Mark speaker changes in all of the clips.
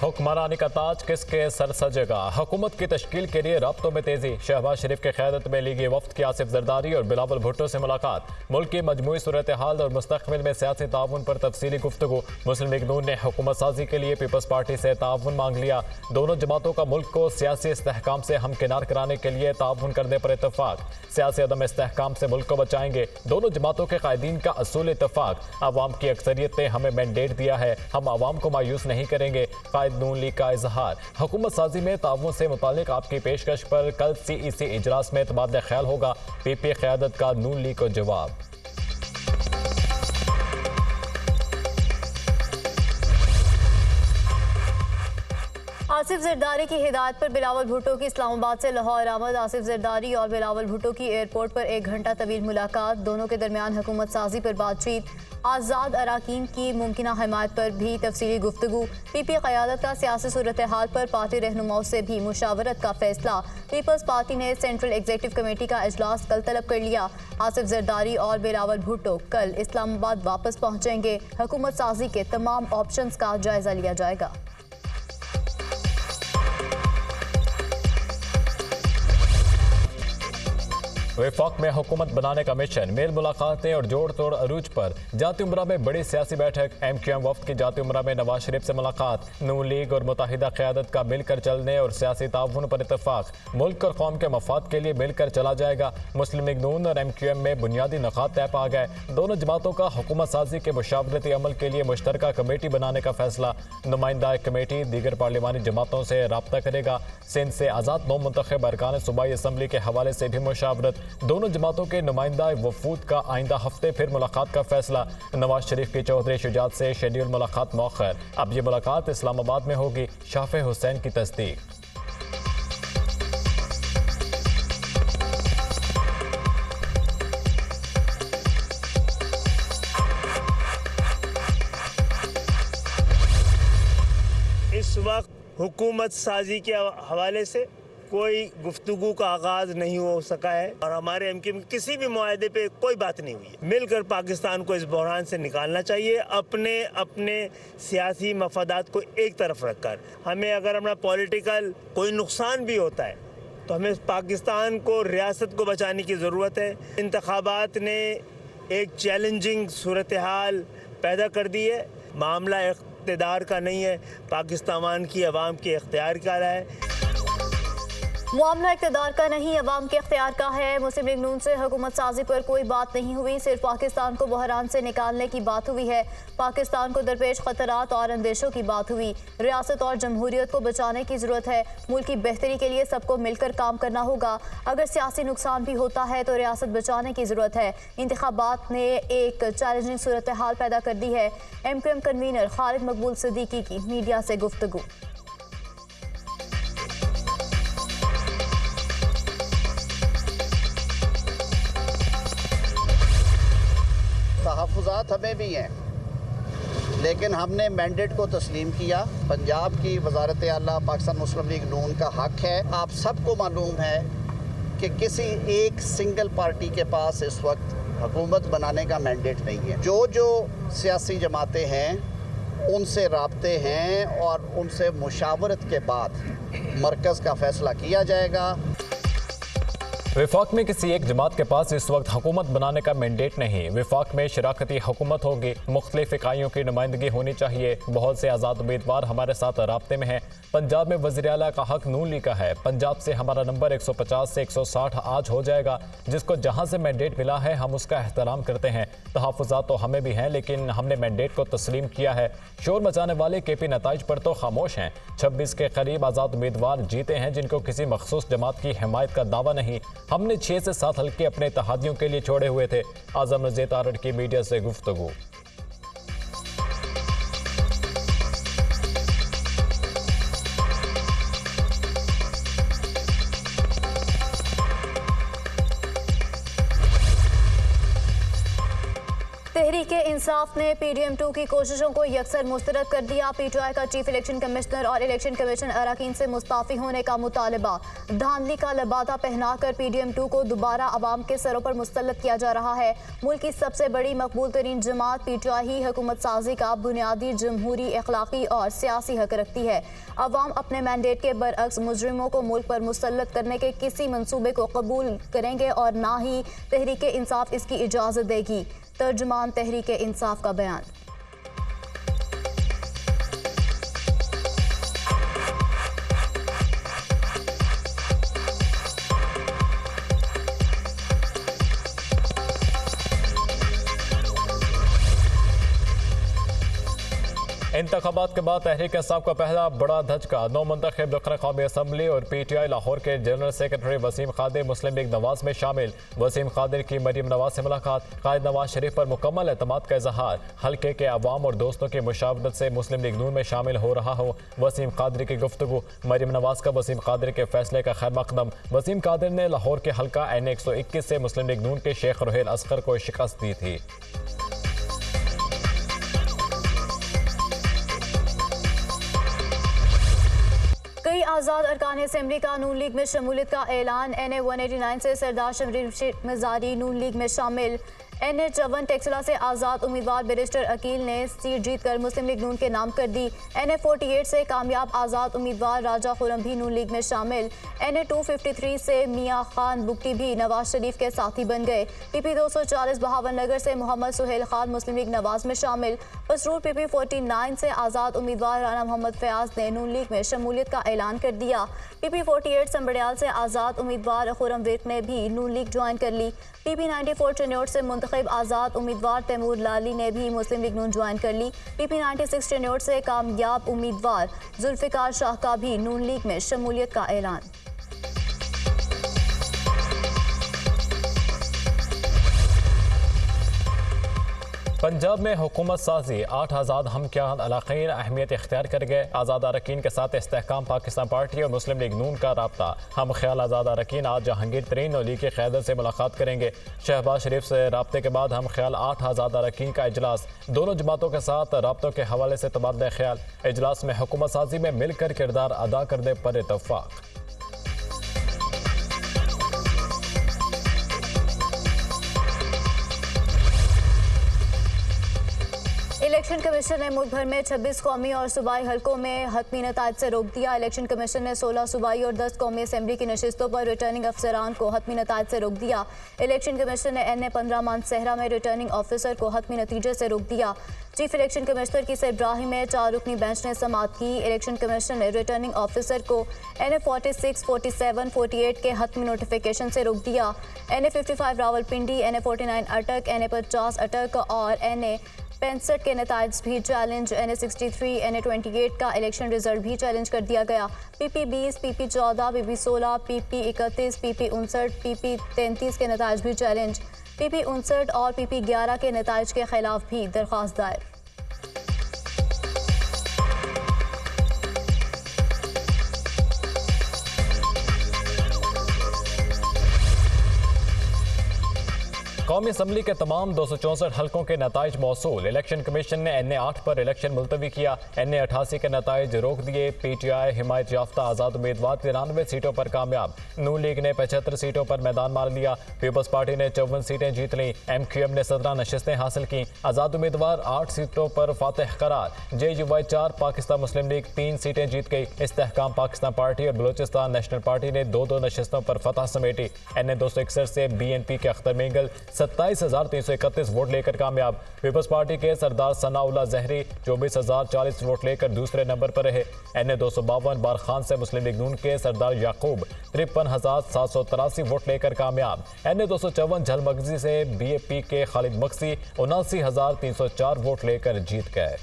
Speaker 1: हुक्मरानी का ताज किसके सर सजेगा? हुकूमत की तश्कील के लिए राब्तों में तेजी। शहबाज शरीफ की क़यादत में लीगी वफ्द की आसिफ जरदारी और बिलावल भुट्टो से मुलाकात। मुल्क की मजमूई सूरत हाल और मुस्तक़बिल में सियासी ताउन पर तफसीली गुफ्तगू। मुस्लिम लीग नून ने हुकूमत साजी के लिए पीपल्स पार्टी से ताउन मांग लिया। दोनों जमातों का मुल्क को सियासी इस्तेहकाम से हमकिनार कराने के लिए ताउन करने पर इतफाक। सियासी अदम इस्तेहकाम से मुल्क को बचाएंगे। दोनों जमातों के कायदीन का असूल इतफाक। अवाम की अक्सरियत ने हमें मैंडेट दिया है, हम अवाम को मायूस नहीं करेंगे। कायद नून लीग का इजहार। हुकूमत साजी में ताउन से मुतालिक आपकी पेशकश पर कल CEC इजलास में तबादला ख्याल होगा। PP क़यादत का नून लीग को जवाब।
Speaker 2: आसिफ जरदारी की हिदायत पर बिलावल भुट्टो की इस्लामाबाद से लाहौर आमद। आसिफ जरदारी और बिलावल भुट्टो की एयरपोर्ट पर 1 घंटा तवील मुलाकात। दोनों के दरमियान हुकूमत साजी पर बातचीत। आज़ाद अराकीन की मुमकिना हमायत पर भी तफसीली गुफ्तगू। PP क़यादत का सियासी सूरत हाल पर पार्टी रहनुमाओं से भी मुशावरत का फैसला। पीपल्स पार्टी ने सेंट्रल एग्जीक्यूटिव कमेटी का इजलास कल तलब कर लिया। आसिफ जरदारी और बिलावल भुट्टो कल इस्लामाबाद वापस पहुँचेंगे। हुकूमत साजी के तमाम ऑप्शंस का जायजा लिया जाएगा।
Speaker 1: वफाक में हुकूमत बनाने का मिशन। मेल मुलाकातें और जोड़ तोड़ अरूज पर। जाती उमरा में बड़ी सियासी बैठक। MQM वफ्द की जाती उमरा में नवाज शरीफ से मुलाकात। नून लीग और मुत्तहिदा क़यादत का मिलकर चलने और सियासी ताउन पर इतफाक। मुल्क और कौम के मफाद के लिए मिलकर चला जाएगा। मुस्लिम लीग नून और MQM में बुनियादी नुकात तय पा गए। दोनों जमातों का हुकूमत साजी के मुशावरती अमल के लिए मुश्तरका कमेटी बनाने का फैसला। नुमाइंदा कमेटी दीगर पार्लिमानी जमातों से रब्ता करेगा। सिंध से आज़ाद नौ मुंतखब अरकान सूबाई असम्बली के हवाले से भी मुशावरत। दोनों जमातों के नुमाइंदा वफूद का आइंदा हफ्ते फिर मुलाकात का फैसला। नवाज शरीफ की चौधरी शुजात से शेड्यूल मुलाकात मौखर। अब ये मुलाकात इस्लामाबाद में होगी। शाफे हुसैन की तस्दीक।
Speaker 3: इस वक्त हुकूमत साजी के हवाले से कोई गुफ्तगू का आगाज नहीं हो सका है और हमारे MQM में किसी भी मुआहदे पे कोई बात नहीं हुई है। मिलकर पाकिस्तान को इस बहरान से निकालना चाहिए। अपने अपने सियासी मफादात को एक तरफ रखकर हमें अगर अपना पॉलिटिकल कोई नुकसान भी होता है तो हमें पाकिस्तान को रियासत को बचाने की ज़रूरत है। इंतखाबात ने एक चैलेंजिंग सूरत हाल पैदा कर दी है। मामला इख्तियार का नहीं है, पाकिस्तान की अवाम के इख्तियार का है।
Speaker 2: मामला इक़्तिदार का नहीं, अवाम के इख्तियार का है। मुस्लिम लीग नून से हुकूमत साजी पर कोई बात नहीं हुई, सिर्फ पाकिस्तान को बहरान से निकालने की बात हुई है। पाकिस्तान को दरपेश खतरात और अंदेशों की बात हुई। रियासत और जमहूरियत को बचाने की ज़रूरत है। मुल्क की बेहतरी के लिए सबको मिलकर काम करना होगा। अगर सियासी नुकसान भी होता है तो रियासत बचाने की ज़रूरत है। इंतखाबात ने एक चैलेंजिंग सूरत हाल पैदा कर दी है। MQM कन्वीनर खालिद मकबूल सिद्दीकी की मीडिया से गुफ्तगू।
Speaker 4: तहफ़्फ़ुज़ात हमें भी हैं, लेकिन हमने मैंडेट को तस्लीम किया। पंजाब की वज़ारत आला पाकिस्तान मुस्लिम लीग नून का हक है। आप सबको मालूम है कि किसी एक सिंगल पार्टी के पास इस वक्त हुकूमत बनाने का मैंडेट नहीं है। जो सियासी जमातें हैं उनसे राब्ते हैं और उनसे मुशावरत के बाद मरकज़ का फ़ैसला किया जाएगा।
Speaker 1: वफाक में किसी एक जमात के पास इस वक्त हुकूमत बनाने का मैंडेट नहीं। वफाक में शराकती हुकूमत होगी। मुख्तलिफ इकाइयों की नुमाइंदगी होनी चाहिए। बहुत से आज़ाद उम्मीदवार हमारे साथ राब्ते में हैं। पंजाब में वज़ीर आला का हक नून लीग का है। पंजाब से हमारा नंबर 150 से 160 आज हो जाएगा। जिसको जहाँ से मैंडेट मिला है हम उसका एहतराम करते हैं। तहफ़्फ़ुज़ात तो हमें भी हैं, लेकिन हमने मैंडेट को तस्लीम किया है। शोर मचाने वाले KP नताइज पर तो खामोश हैं। 26 के करीब आज़ाद उम्मीदवार जीते हैं जिनको किसी मखसूस जमात की हिमायत का दावा नहीं। हमने 6 से 7 हल्के अपने इत्तेहादियों के लिए छोड़े हुए थे। आज़म रज़ा तारड़ की मीडिया से गुफ्तगू।
Speaker 2: तहरीके इंसाफ ने PDM-2 की कोशिशों को यकसर मुस्तरद कर दिया। PTI का चीफ इलेक्शन कमिश्नर और इलेक्शन कमीशन अरकान से मुस्ताफी होने का मुतालबा। धांधली का लबादा पहनाकर PDM-2 को दोबारा अवाम के सरों पर मुस्तलत किया जा रहा है। मुल्क की सबसे बड़ी मकबूल तरीन जमात PTI ही हुकूमत साजी का बुनियादी जमहूरी, अखलाकी और सियासी हक रखती है। अवाम अपने मैंडेट के बरअक्स मुजरिमों को मुल्क पर मुसल्लत करने के किसी मंसूबे को कबूल करेंगे और ना ही तहरीके इंसाफ इसकी इजाज़त देगी। तर्जुमान तहरीके इंसाफ का बयान।
Speaker 1: इंतखाबात के बाद तहरीक इंसाफ का पहला बड़ा धचका। नौ मुंतखब रुकन कौमी असम्बली और PTI लाहौर के जनरल सेक्रेटरी वसीम कादिर मुस्लिम लीग नवाज में शामिल। वसीम कादिर की मरीम नवाज से मुलाकात। कायद नवाज शरीफ पर मुकम्मल एतमाद का इजहार। हल्के के अवाम और दोस्तों की मुशावरत से मुस्लिम लीग नून में शामिल हो रहा हो। वसीम कादिर की गुफ्तगू। मरीम नवाज का वसीम कादिर के फैसले का खैर मकदम। वसीम कादिर ने लाहौर के हल्का N 121 से मुस्लिम लीग नून के शेख रुहेल असगर को शिकस्त दी थी।
Speaker 2: कई आज़ाद अरकान असेंबली का नून लीग में शमूलियत का ऐलान। NA 189 से सरदार शमरीन मजारी नून लीग में शामिल। NA 54 टेक्सला से आज़ाद उम्मीदवार बैरिस्टर अकील ने सीट जीतकर मुस्लिम लीग नून के नाम कर दी। NA 48 से कामयाब आज़ाद उम्मीदवार राजा खुरम भी नून लीग में शामिल। NA 253 से मियाँ खान बुगटी भी नवाज शरीफ के साथी बन गए। PP 240 बहावन नगर से मोहम्मद सुहेल खान मुस्लिम लीग नवाज में शामिल। पसरूर PP 49 से आज़ाद उम्मीदवार राना मोहम्मद फयाज ने नून लीग में शमूलियत का ऐलान कर दिया। PP 48 संबड़ियाल से आज़ाद उम्मीदवार खुरम विर्क ने भी नून लीग ज्वाइन कर ली। PP 94 चन्योट से मुंतखब आज़ाद उम्मीदवार तैमूर लाली ने भी मुस्लिम लीग नून ज्वाइन कर ली। PP 96 चन्योट से कामयाब उम्मीदवार जुल्फ़िकार शाह का भी नून लीग में शमूलियत का ऐलान।
Speaker 1: पंजाब में हुकूमत साजी 8 आज़ाद हमक्यान अलाक़ीन अहमियत इख्तियार कर गए। आज़ाद अरकान के साथ इस्तेहकाम पाकिस्तान पार्टी और मुस्लिम लीग नून का राब्ता। हम ख्याल आज़ाद अरकान आज जहांगीर तरीन और लीग की क़यादत से मुलाकात करेंगे। शहबाज शरीफ से राब्ते के बाद हम ख्याल 8 आज़ाद अरकान का इजलास। दोनों जमातों के साथ राब्तों के हवाले से तबादला ख्याल। इजलास में हुकूमत साजी में मिलकर किरदार अदा करने पर इत्तफाक।
Speaker 2: इलेक्शन कमीशन ने मुल्क भर में 26 कौमी और सूबाई हलकों में हतमी नताइज से रोक दिया। इलेक्शन कमीशन ने 16 सूबाई और 10 कौमी असम्बली की नशिस्तों पर रिटर्निंग अफसरान को हतमी नताइज से रोक दिया। इलेक्शन कमीशन ने NA 15 मानसहरा में रिटर्निंग ऑफिसर को हतमी नतीजे से रोक दिया। चीफ इलेक्शन कमिश्नर की सरबराही में 4 रुकनी बेंच ने समाअत की। इलेक्शन कमीशन ने रिटर्निंग ऑफिसर को NA 46, 47, 48 के हतमी नोटिफिकेशन से रोक दिया। NA 55 रावलपिंडी, NA 49 अटक, NA 50 अटक और NA 65 के नताइज भी चैलेंज। NA 63, NA 28 का इलेक्शन रिजल्ट भी चैलेंज कर दिया गया। PP 20, PP 14, PP 16, PP 31, PP 59, PP 33 के नताइज भी चैलेंज। PP 59 और PP 11 के नताइज के खिलाफ भी दरख्वास्त दायर।
Speaker 1: कौमी असम्बली के तमाम 264 हलकों के नताइज मौसूल। इलेक्शन कमीशन ने NA 8 पर इलेक्शन मुलतवी किया। NA 88 के नताइज रोक दिए। PTI हिमायत याफ्ता आज़ाद उम्मीदवार 93 सीटों पर कामयाब। नून लीग ने 75 सीटों पर मैदान मार लिया। पीपल्स पार्टी ने 54 सीटें जीत लीं। MQM ने 17 नशिस्तें हासिल की। आज़ाद उम्मीदवार 8 सीटों पर फातह करार। JUY 4, पाकिस्तान मुस्लिम लीग 3 सीटें जीत गई। इस्तेहकाम पाकिस्तान पार्टी और बलोचिस्तान नेशनल पार्टी ने 2-2 नशिस्तों पर फतह समेटी। NA 261 से BNP के अख्तर मेंगल 27,331 वोट लेकर कामयाब। पीपल्स पार्टी के सरदार सनाउल्लाह जहरी 24,040 वोट लेकर दूसरे नंबर पर रहे। NA 252 बार खान से मुस्लिम लीग नून के सरदार याकूब 53,783 वोट लेकर कामयाब। NA 254 झलमगजी से BAP के खालिद मक्सी 79,304 वोट लेकर जीत गए।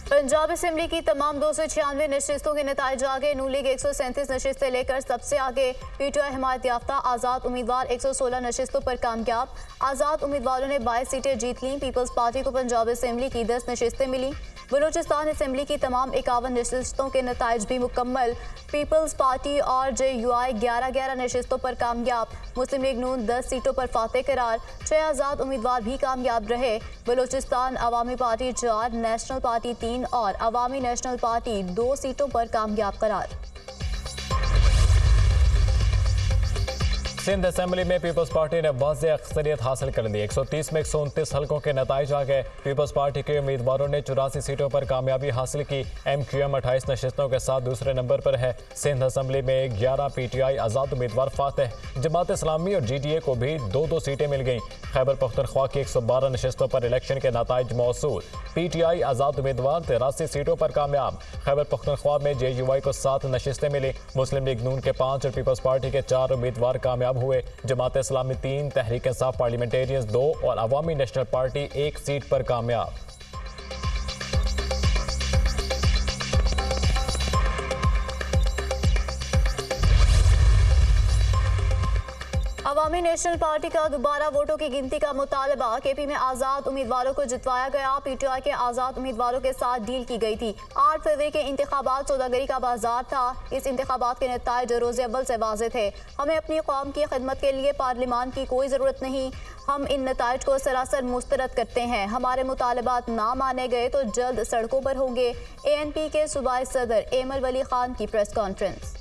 Speaker 2: पंजाब असेंबली की तमाम 296 नशिस्तों के नताइज आगे। नून लीग 137 नशिस्तें लेकर सबसे आगे। PTI हिमायत याफ्ता आज़ाद उम्मीदवार 116 नशिस्तों पर कामयाब। आज़ाद उम्मीदवारों ने 22 सीटें जीत लीं। पीपल्स पार्टी को पंजाब असेंबली की 10 नशिस्तें मिली। बलूचिस्तान असम्बली की तमाम 51 नशिस्तों के नताइज भी मुकम्मल। पीपल्स पार्टी और JUI 11-11 नशिस्तों पर कामयाब। मुस्लिम लीग नून 10 सीटों पर फातेह करार। 6 आज़ाद उम्मीदवार भी कामयाब रहे। बलूचिस्तान अवामी पार्टी 4, नेशनल पार्टी 3 और अवामी नेशनल पार्टी 2 सीटों पर कामयाब करार।
Speaker 1: सिंध असेंबली में पीपल्स पार्टी ने वाज़ेह अक्सरियत हासिल कर ली। 130 में 129 हल्कों के नताइज आ गए। पीपल्स पार्टी के उम्मीदवारों ने 84 सीटों पर कामयाबी हासिल की। MQM 28 नशिस्तों के साथ दूसरे नंबर पर है। सिंध असेंबली में 11 PTI आज़ाद उम्मीदवार फातेह। जमात इस्लामी और GTA को भी 2-2 सीटें मिल गईं। खैबर पख्तूनख्वा की 112 नशिस्तों पर इलेक्शन के नताइज मौसूल। PTI आज़ाद उम्मीदवार 83 सीटों पर कामयाब। खैबर पख्तूनख्वा में JUI को 7 नशिस्तें मिली। मुस्लिम लीग नून के 5 और पीपल्स पार्टी के 4 उम्मीदवार कामयाब हुए। जमात इस्लामी 3, तहरीक इंसाफ पार्लियामेंटेरियंस 2 और अवामी नेशनल पार्टी 1 सीट पर कामयाब।
Speaker 2: अवामी नेशनल पार्टी का दोबारा वोटों की गिनती का मुतालबा। KP में आज़ाद उम्मीदवारों को जितवाया गया। PTI के आज़ाद उम्मीदवारों के साथ डील की गई थी। 8 फरवरी के इंतखाबात सौदागरी का बाजार था। इस इंतखाबात के नताइज रोज़ अव्वल से वाज़ेह थे। हमें अपनी कौम की खिदमत के लिए पार्लिमान की कोई ज़रूरत नहीं। हम इन नताइज को सरासर मुस्तरद करते हैं। हमारे मुतालबात ना माने गए तो जल्द सड़कों पर होंगे। ANP के सूबाई सदर एमल वली खान की प्रेस कॉन्फ्रेंस।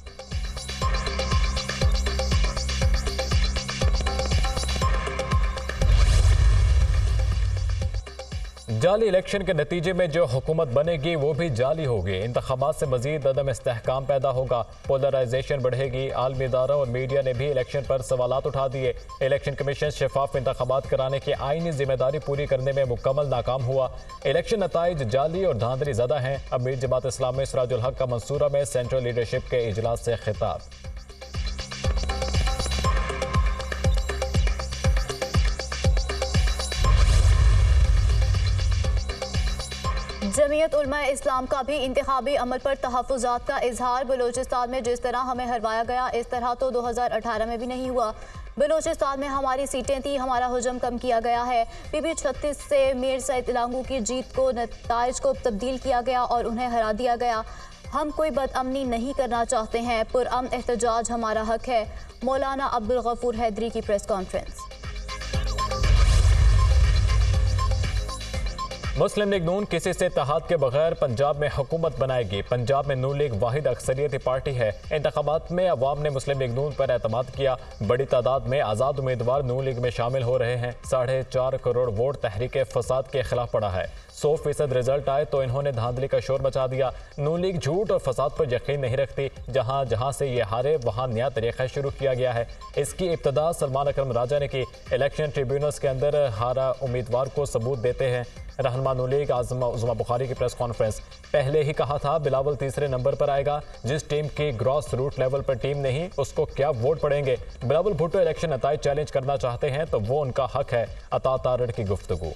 Speaker 1: जाली इलेक्शन के नतीजे में जो हुकूमत बनेगी वो भी जाली होगी। इंतखाबात से मजीद अदम इस्तेहकाम पैदा होगा। पोलराइजेशन बढ़ेगी। आलमी इदारों और मीडिया ने भी इलेक्शन पर सवालात उठा दिए। इलेक्शन कमीशन शफाफ इंतखाबात कराने की आईनी जिम्मेदारी पूरी करने में मुकम्मल नाकाम हुआ। इलेक्शन नताइज जाली और धांधली ज़दा हैं। अमीर जमात इस्लामी सिराजुल हक का मंसूरा में सेंट्रल लीडरशिप के इजलास से खिताब।
Speaker 2: जमीयत उलमा इस्लाम का भी इंतखाबी अमल पर तहफ़्फ़ुज़ात का इजहार। बलूचिस्तान में जिस तरह हमें हरवाया गया इस तरह तो 2018 में भी नहीं हुआ। बलूचिस्तान में हमारी सीटें थी, हमारा हुजम कम किया गया है। PB 36 से मीर सईद इलांगू की जीत को नताइज को तब्दील किया गया और उन्हें हरा दिया गया। हम कोई बदअमनी नहीं करना चाहते हैं। पुरअमन एहतजाज हमारा हक है। मौलाना अब्दुल गफूर हैदरी की प्रेस कॉन्फ्रेंस।
Speaker 1: मुस्लिम लीग नून किसी से इत्तेहाद के बगैर पंजाब में हुकूमत बनाएगी। पंजाब में नून लीग वाहिद अक्सरियती पार्टी है। इंतखाबात में अवाम ने मुस्लिम लीग नून पर एतमाद किया। बड़ी तादाद में आज़ाद उम्मीदवार नून लीग में शामिल हो रहे हैं। 4.5 करोड़ वोट तहरीक फसाद के खिलाफ पड़ा है। 100% रिजल्ट आए तो इन्होंने धांधली का शोर मचा दिया। नून लीग झूठ और फसाद पर यकीन नहीं रखती। जहां जहां से ये हारे वहां नया तरीका शुरू किया गया है। इसकी इब्तदा सलमान अकरम राजा ने की। इलेक्शन ट्रिब्यूनल्स के अंदर हारा उम्मीदवार को सबूत देते हैं। रहनुमा नून लीग उज़मा बुखारी की प्रेस कॉन्फ्रेंस। पहले ही कहा था बिलावल तीसरे नंबर पर आएगा। जिस टीम की ग्रॉस रूट लेवल पर टीम नहीं उसको क्या वोट पड़ेंगे। बिलावल भुट्टो इलेक्शन नताइज चैलेंज करना चाहते हैं तो वो उनका हक है। अता तारड़ की गुफ्तगू।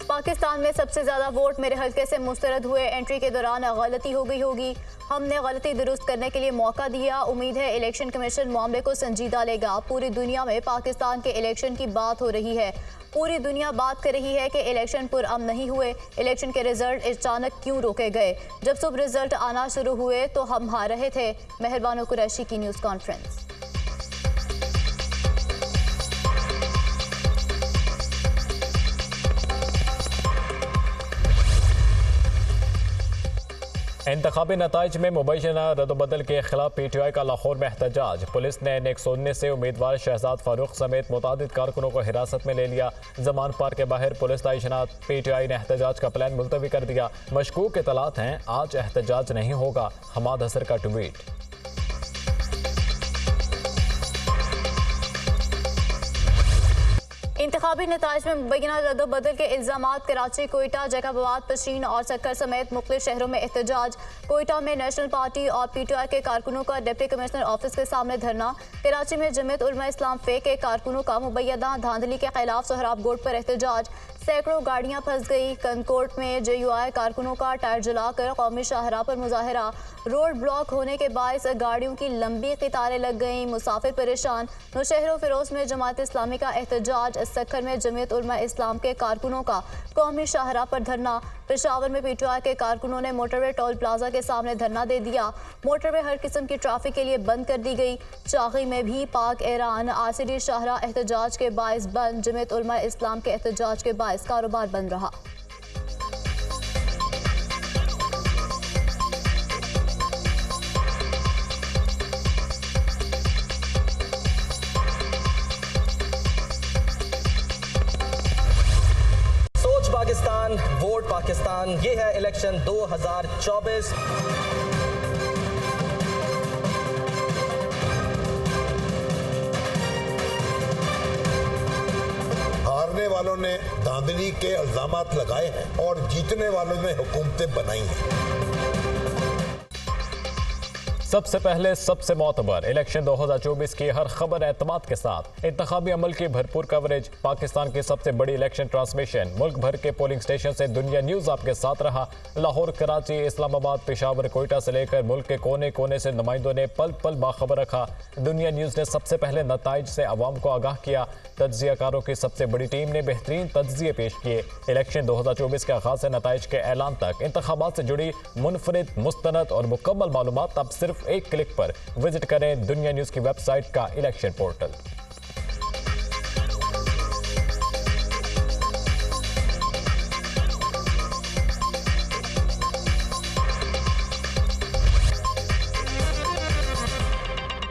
Speaker 2: पाकिस्तान में सबसे ज़्यादा वोट मेरे हल्के से मुस्तरद हुए। एंट्री के दौरान गलती हो गई होगी। हमने गलती दुरुस्त करने के लिए मौका दिया। उम्मीद है इलेक्शन कमीशन मामले को संजीदा लेगा। पूरी दुनिया में पाकिस्तान के इलेक्शन की बात हो रही है। पूरी दुनिया बात कर रही है कि इलेक्शन पुरअमन नहीं हुए। इलेक्शन के रिजल्ट अचानक क्यों रोके गए। जब सुबह रिजल्ट आना शुरू हुए तो हम हार रहे थे। मेहरबान कुरैशी की न्यूज़ कॉन्फ्रेंस।
Speaker 1: इंतखाबी नताइज में मुबैना रद्दबदल के खिलाफ PTI का लाहौर में एहतजाज। पुलिस ने NX19 से उम्मीदवार शहजाद फारूक समेत मुतादिद कारकुनों को हिरासत में ले लिया। जमान पार्क के बाहर पुलिस तैनात। PTI ने एहतजाज का प्लान मुलतवी कर दिया। मशकूक इतलात हैं आज एहतजाज नहीं होगा। हमाद हसर का ट्वीट।
Speaker 2: इंतखाबी नताइज में मुबैना रद्दबदल के इल्ज़ामात। कराची, कोयटा, जैकबाबाद, पशीन और सक्कर समेत मुख्तलिफ शहरों में एहतजाज। कोयटा में नेशनल पार्टी और PTI के कारकुनों का डिप्टी कमिश्नर ऑफिस के सामने धरना। कराची में जमीयत उलमा इस्लाम फे के कारकुनों का मुबैना धांधली के खिलाफ सोहराब गोड पर एहतजाज। सैकड़ों गाड़ियां फंस गई। कनकोट में JUI कारकुनों का टायर जलाकर कौमी शाहराह पर मुजाहरा। रोड ब्लॉक होने के बायस गाड़ियों की लंबी कतारें लग गईं। मुसाफिर परेशान। नौशहर फिरोज में जमात इस्लामी का एहतजाज। सक्खर में जमीयत उलमा इस्लाम के कारकुनों का कौमी शाहराह पर धरना। पेशावर में PTI के कारकुनों ने मोटरवे टोल प्लाजा के सामने धरना दे दिया। मोटरवे हर किस्म की ट्रैफिक के लिए बंद कर दी गई। चागी में भी पाक ईरान RCD शाहराह एहतजाज के बायस बंद। जमीयत उलमा इस्लाम के एहतजाज के बायस कारोबार बंद रहा।
Speaker 5: सोच पाकिस्तान, वोट पाकिस्तान, ये है इलेक्शन 2024।
Speaker 6: हारने वालों ने धांधली के इल्जामात लगाए हैं और जीतने वालों ने हुकूमतें बनाई हैं।
Speaker 1: सबसे पहले सबसे मोतबर इलेक्शन 2024 की हर खबर एतमाद के साथ इंतखाबी अमल की भरपूर कवरेज। पाकिस्तान की सबसे बड़ी इलेक्शन ट्रांसमिशन मुल्क भर के पोलिंग स्टेशन से दुनिया न्यूज़ आपके साथ रहा। लाहौर, कराची, इस्लामाबाद, पेशावर, कोयटा से लेकर मुल्क के कोने कोने से नुमाइंदों ने पल पल बाखबर रखा। दुनिया न्यूज़ ने सबसे पहले नताइज से अवाम को आगाह किया। तज्जियाकारों की सबसे बड़ी टीम ने बेहतरीन तज्जिए पेश किए। इलेक्शन 2024 के आगाज से नताइज के ऐलान तक इंतखाबात से जुड़ी मुनफरिद, मुस्तनद और मुकम्मल मालूमात अब सिर्फ एक क्लिक पर विजिट करें दुनिया न्यूज़ की वेबसाइट का इलेक्शन पोर्टल।